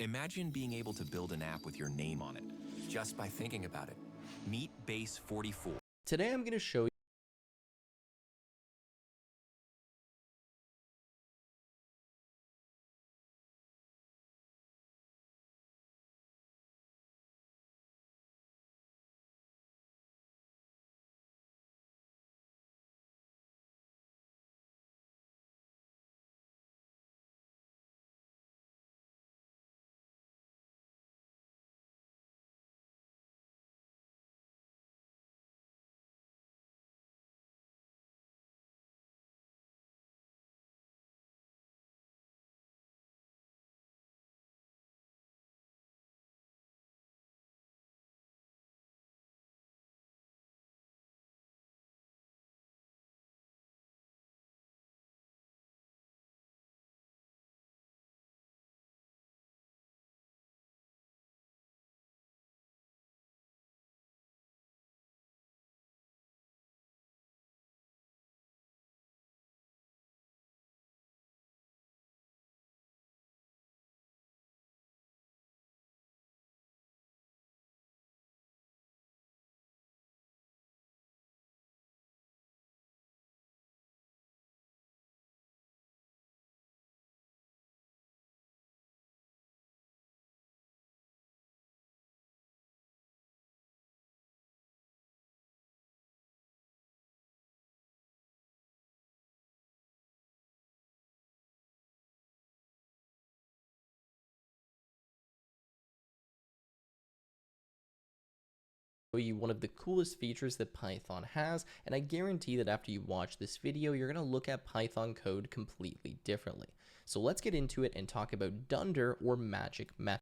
Imagine being able to build an app with your name on it, just by thinking about it. Meet Base 44. Today I'm going to show you one of the coolest features that Python has, and I guarantee that after you watch this video, you're going to look at Python code completely differently. So let's get into it and talk about dunder or magic methods.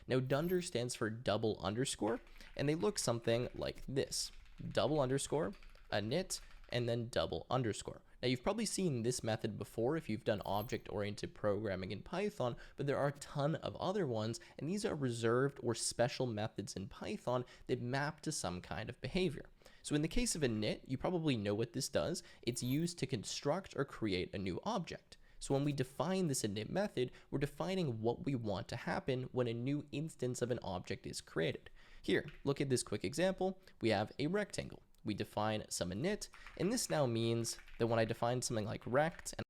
Now dunder stands for double underscore, and they look something like this: double underscore, a init, and then double underscore. Now you've probably seen this method before if you've done object-oriented programming in Python, but there are a ton of other ones, and these are reserved or special methods in Python that map to some kind of behavior. So in the case of init, you probably know what this does. It's used to construct or create a new object. So when we define this init method, we're defining what we want to happen when a new instance of an object is created. Here, look at this quick example. We have a rectangle. We define some init, and this now means that when I define something like rect and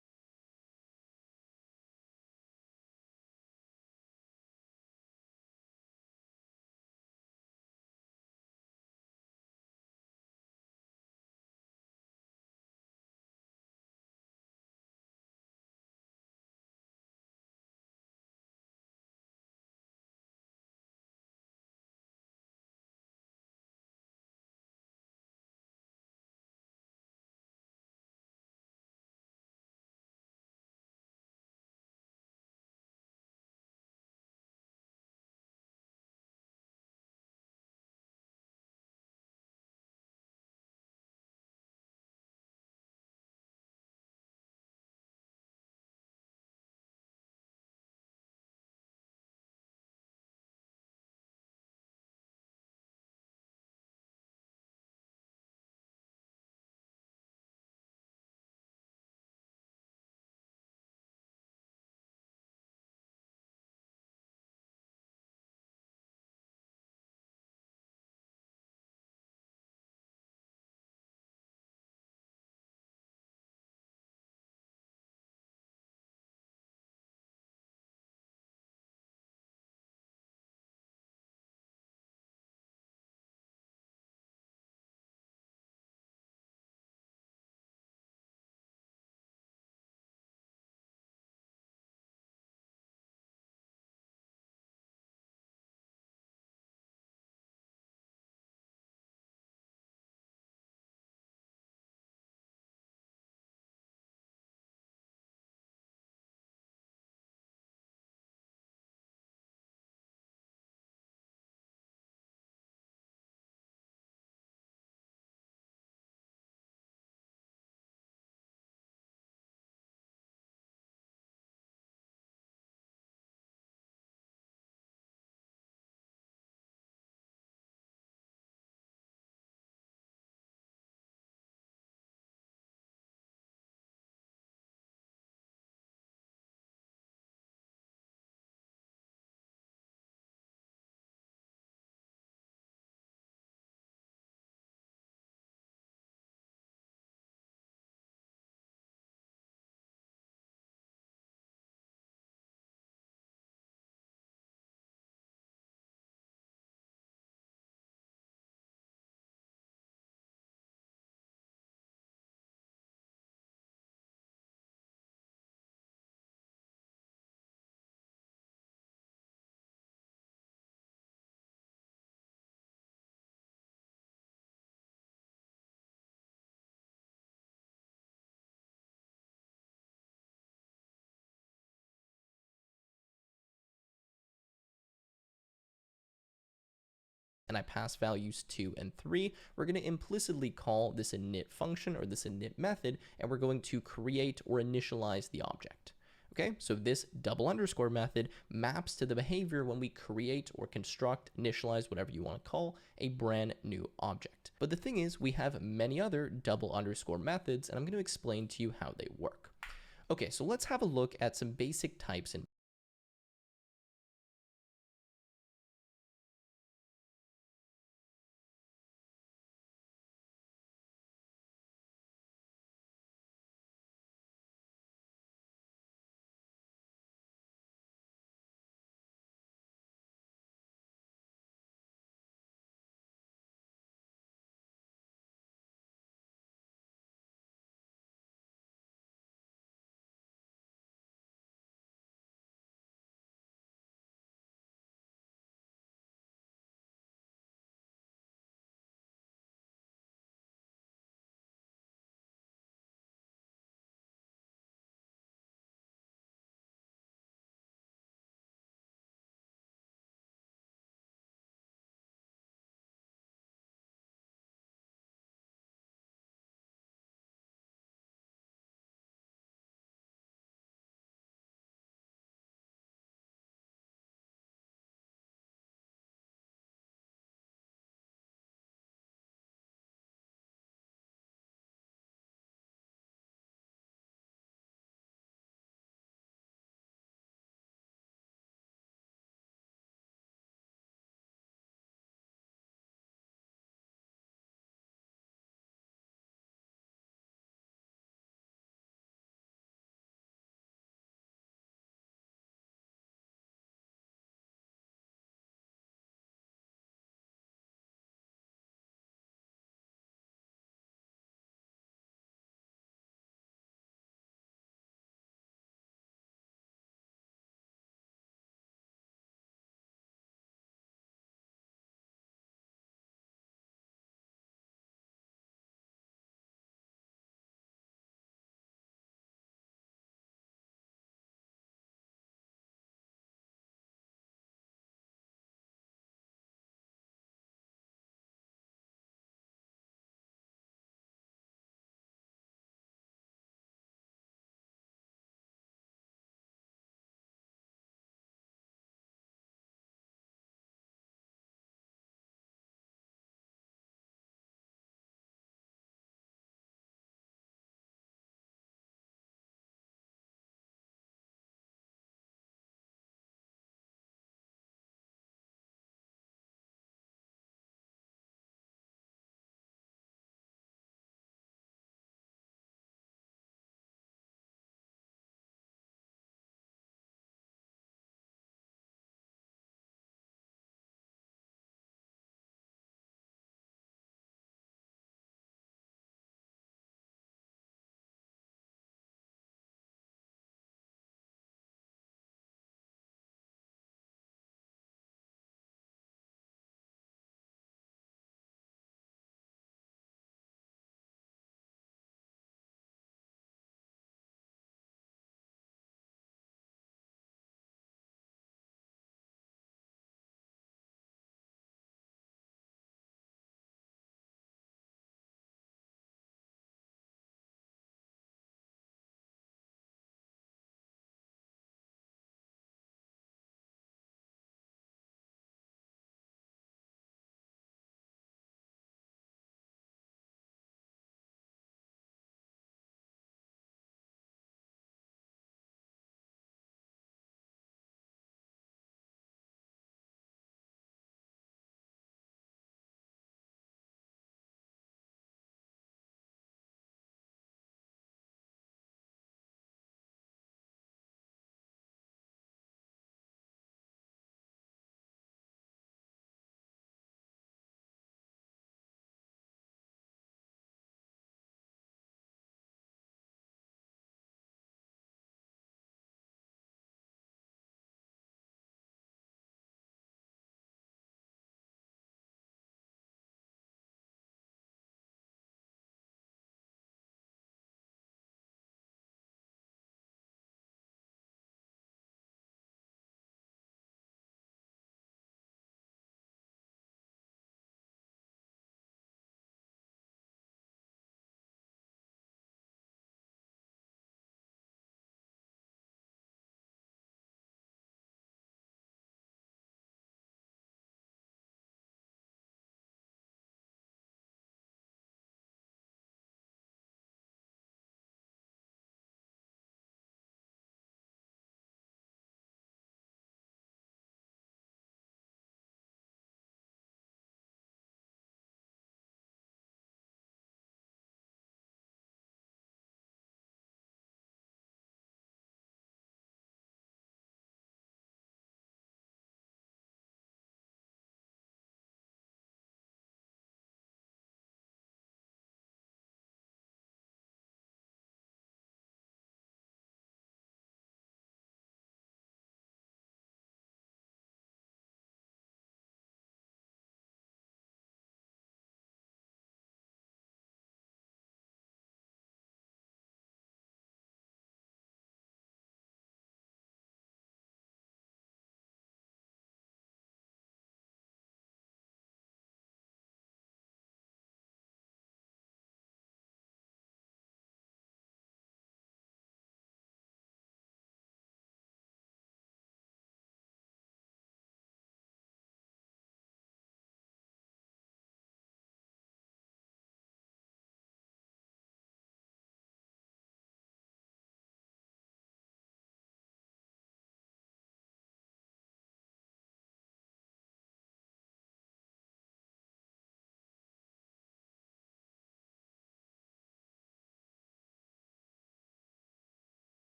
and I pass values 2 and 3, we're going to implicitly call this init function or this init method, and we're going to create or initialize the object. Okay, so this double underscore method maps to the behavior when we create or construct, initialize, whatever you want to call, a brand new object. But the thing is, we have many other double underscore methods, and I'm going to explain to you how they work. Okay, so let's have a look at some basic types in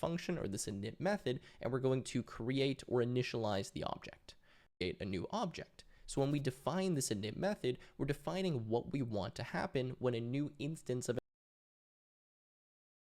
function or this init method, and we're going to create or initialize the object. Create a new object. So when we define this init method, we're defining what we want to happen when a new instance of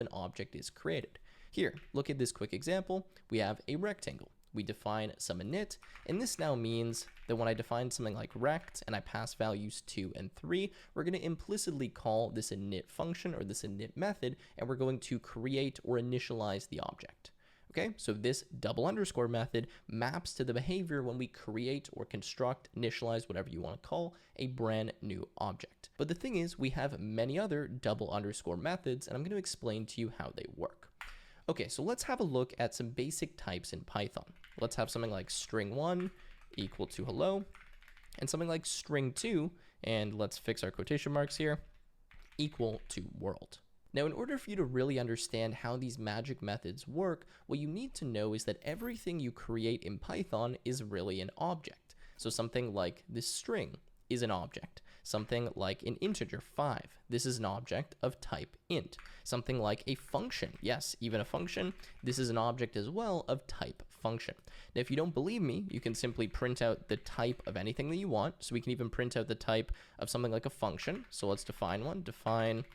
an object is created. Here, look at this quick example. We have a rectangle. We define some init, and this now means that when I define something like rect and I pass values 2 and 3, we're going to implicitly call this init function or this init method, and we're going to create or initialize the object. Okay, so this double underscore method maps to the behavior when we create or construct, initialize, whatever you want to call, a brand new object. But the thing is, we have many other double underscore methods, and I'm going to explain to you how they work. Okay, so let's have a look at some basic types in Python. Let's have something like string1 equal to hello, and something like string2, and let's fix our quotation marks here, equal to world. Now, in order for you to really understand how these magic methods work, what you need to know is that everything you create in Python is really an object. So something like this string is an object. Something like an integer 5, this is an object of type int. Something like a function, yes, even a function, this is an object as well of type function. Now, if you don't believe me, you can simply print out the type of anything that you want. So we can even print out the type of something like a function. So let's define one, define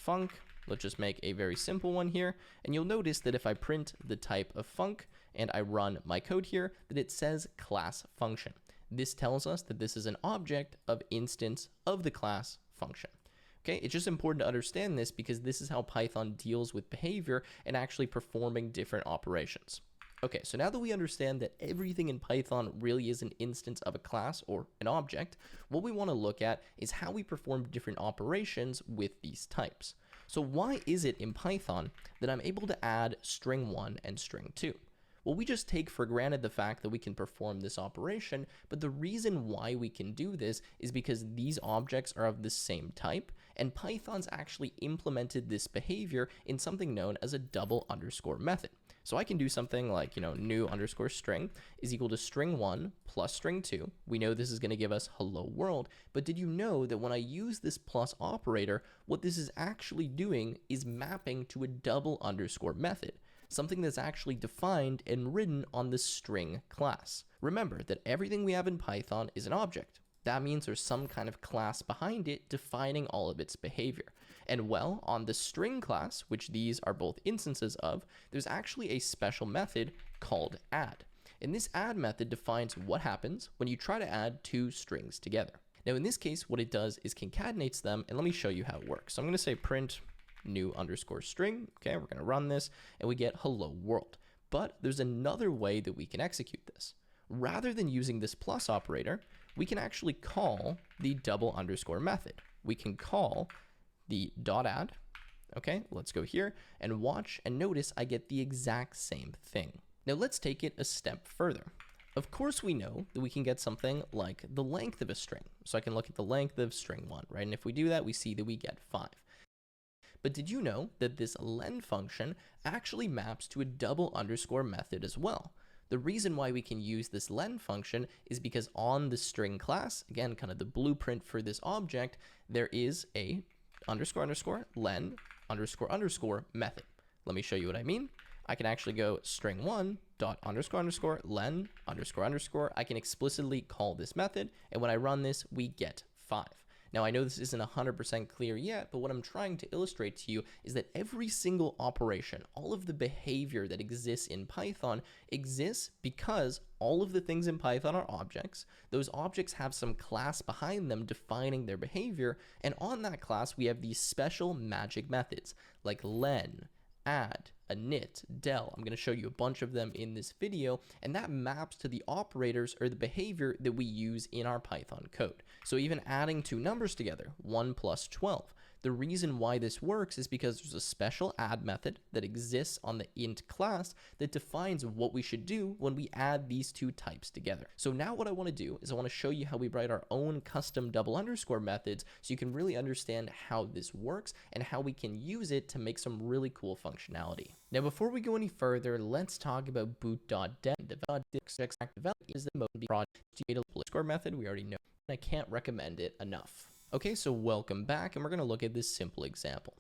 func. Let's just make a very simple one here. And you'll notice that if I print the type of func and I run my code here, that it says class function. This tells us that this is an object of instance of the class function. Okay, it's just important to understand this because this is how Python deals with behavior and actually performing different operations. Okay, so now that we understand that everything in Python really is an instance of a class or an object, what we want to look at is how we perform different operations with these types. So why is it in Python that I'm able to add string1 and string2? Well, we just take for granted the fact that we can perform this operation, but the reason why we can do this is because these objects are of the same type, and Python's actually implemented this behavior in something known as a double underscore method. So I can do something like, new underscore string is equal to string1 plus string2. We know this is going to give us hello world, but did you know that when I use this plus operator, what this is actually doing is mapping to a double underscore method, something that's actually defined and written on the string class. Remember that everything we have in Python is an object. That means there's some kind of class behind it defining all of its behavior. And well, on the string class, which these are both instances of, there's actually a special method called add. And this add method defines what happens when you try to add two strings together. Now in this case, what it does is concatenates them, and let me show you how it works. So I'm going to say print new underscore string. Okay, we're going to run this and we get hello world. But there's another way that we can execute this. Rather than using this plus operator, we can actually call the double underscore method. We can call the dot add. Okay, let's go here and watch and notice I get the exact same thing. Now let's take it a step further. Of course, we know that we can get something like the length of a string. So I can look at the length of string1, right? And if we do that, we see that we get 5. But did you know that this len function actually maps to a double underscore method as well? The reason why we can use this len function is because on the string class, again, kind of the blueprint for this object, there is a underscore underscore len underscore underscore method. Let me show you what I mean. I can actually go string1 dot underscore underscore len underscore underscore. I can explicitly call this method, and when I run this, we get 5. Now, I know this isn't 100% clear yet, but what I'm trying to illustrate to you is that every single operation, all of the behavior that exists in Python exists because all of the things in Python are objects. Those objects have some class behind them defining their behavior, and on that class, we have these special magic methods like len, add, init, del. I'm going to show you a bunch of them in this video, and that maps to the operators or the behavior that we use in our Python code. So even adding two numbers together, 1 plus 12. The reason why this works is because there's a special add method that exists on the int class that defines what we should do when we add these two types together. So now what I want to do is I want to show you how we write our own custom double underscore methods so you can really understand how this works and how we can use it to make some really cool functionality. Now, before we go any further, let's talk about boot.dev. Develop is the most project underscore method we already know. I can't recommend it enough. Okay, so welcome back, and we're going to look at this simple example.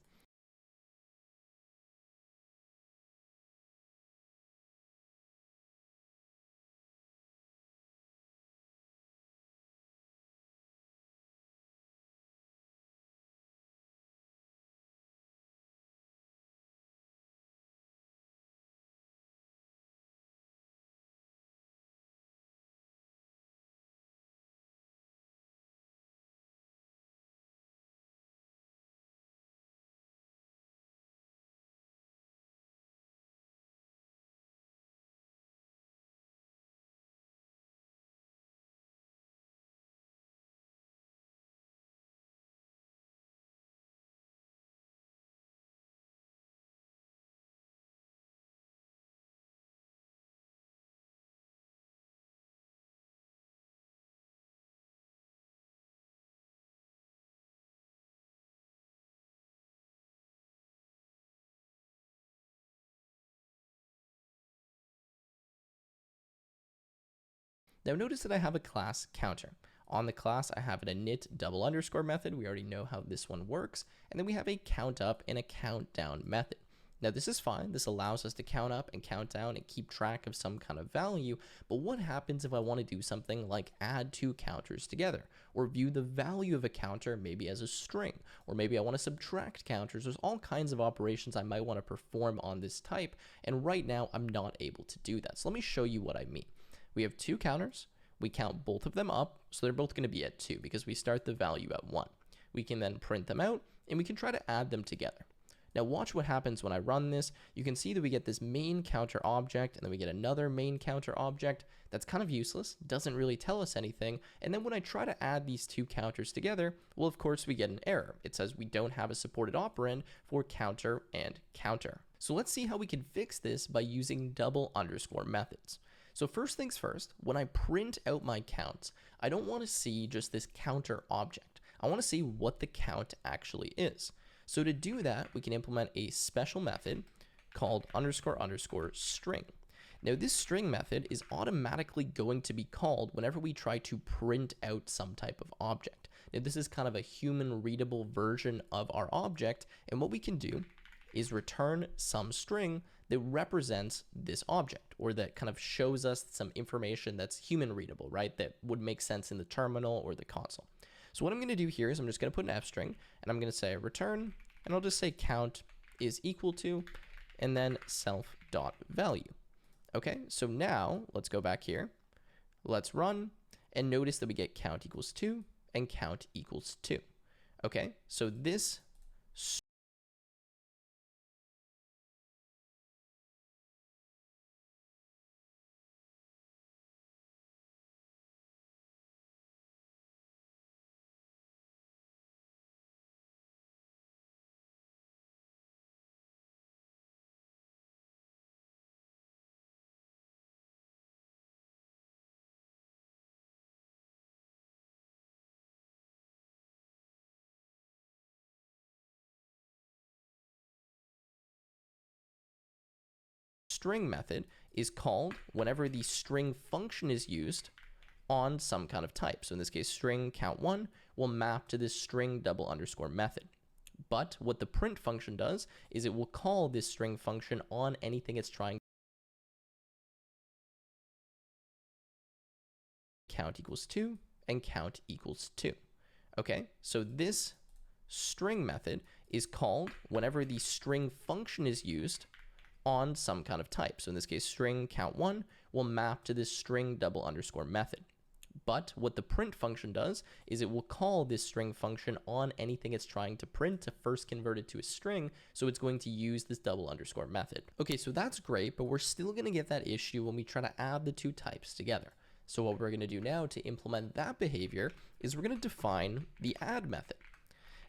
Now notice that I have a class counter. On the class, I have an init double underscore method. We already know how this one works. And then we have a count up and a count down method. Now this is fine. This allows us to count up and count down and keep track of some kind of value. But what happens if I want to do something like add two counters together, or view the value of a counter maybe as a string, or maybe I want to subtract counters? There's all kinds of operations I might want to perform on this type. And right now I'm not able to do that. So let me show you what I mean. We have two counters. We count both of them up. So they're both going to be at 2 because we start the value at 1. We can then print them out and we can try to add them together. Now watch what happens when I run this. You can see that we get this main counter object and then we get another main counter object. That's kind of useless, doesn't really tell us anything. And then when I try to add these two counters together, well, of course we get an error. It says we don't have a supported operand for counter and counter. So let's see how we can fix this by using double underscore methods. So first things first, when I print out my counts, I don't want to see just this counter object. I want to see what the count actually is. So to do that, we can implement a special method called underscore underscore string. Now this string method is automatically going to be called whenever we try to print out some type of object. Now this is kind of a human readable version of our object, and what we can do is return some string that represents this object, or that kind of shows us some information that's human readable, right? That would make sense in the terminal or the console. So what I'm going to do here is I'm just going to put an f string and I'm going to say return, and I'll just say count is equal to, and then self.value. Okay, so now let's go back here. Let's run and notice that we get count equals 2 and count equals 2. Okay, so this string method is called whenever the string function is used on some kind of type. So in this case, string count1 will map to this string double underscore method. But what the print function does is it will call this string function on anything it's trying. Count equals 2 and count equals 2. Okay, so this string method is called whenever the string function is used on some kind of type. So in this case, string count1 will map to this string double underscore method. But what the print function does is it will call this string function on anything it's trying to print to first convert it to a string. So it's going to use this double underscore method. Okay, so that's great, but we're still going to get that issue when we try to add the two types together. So what we're going to do now to implement that behavior is we're going to define the add method.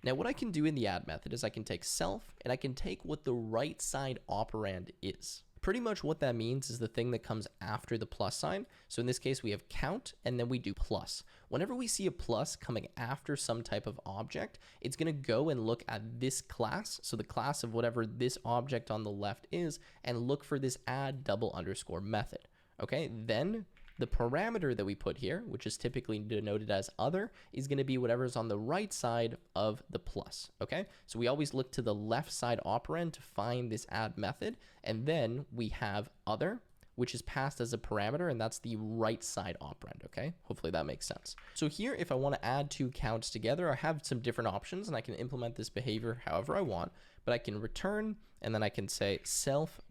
Now what I can do in the add method is I can take self and I can take what the right side operand is. Pretty much what that means is the thing that comes after the plus sign. So in this case, we have count and then we do plus. Whenever we see a plus coming after some type of object, it's going to go and look at this class. So the class of whatever this object on the left is, and look for this add double underscore method. Okay, then the parameter that we put here, which is typically denoted as other, is going to be whatever's on the right side of the plus. Okay, so we always look to the left side operand to find this add method, and then we have other, which is passed as a parameter, and that's the right side operand. Okay, hopefully that makes sense. So here, if I want to add two counts together, I have some different options, and I can implement this behavior however I want, but I can return, and then I can say self.value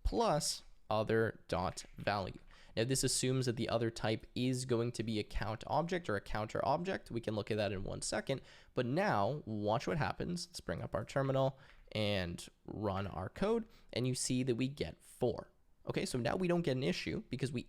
plus other.value. Now this assumes that the other type is going to be a count object or a counter object. We can look at that in 1 second, but now watch what happens. Let's bring up our terminal and run our code, and you see that we get 4. Okay, so now we don't get an issue because we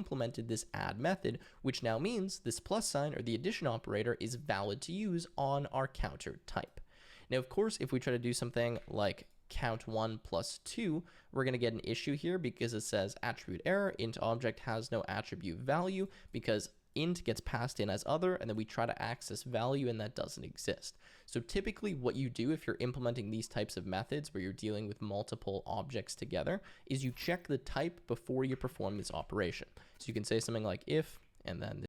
implemented this add method, which now means this plus sign or the addition operator is valid to use on our counter type. Now, of course, if we try to do something like count 1 plus 2, we're going to get an issue here because it says attribute error, int object has no attribute value, because int gets passed in as other, and then we try to access value and that doesn't exist. So typically what you do if you're implementing these types of methods where you're dealing with multiple objects together is you check the type before you perform this operation. So you can say something like if, and then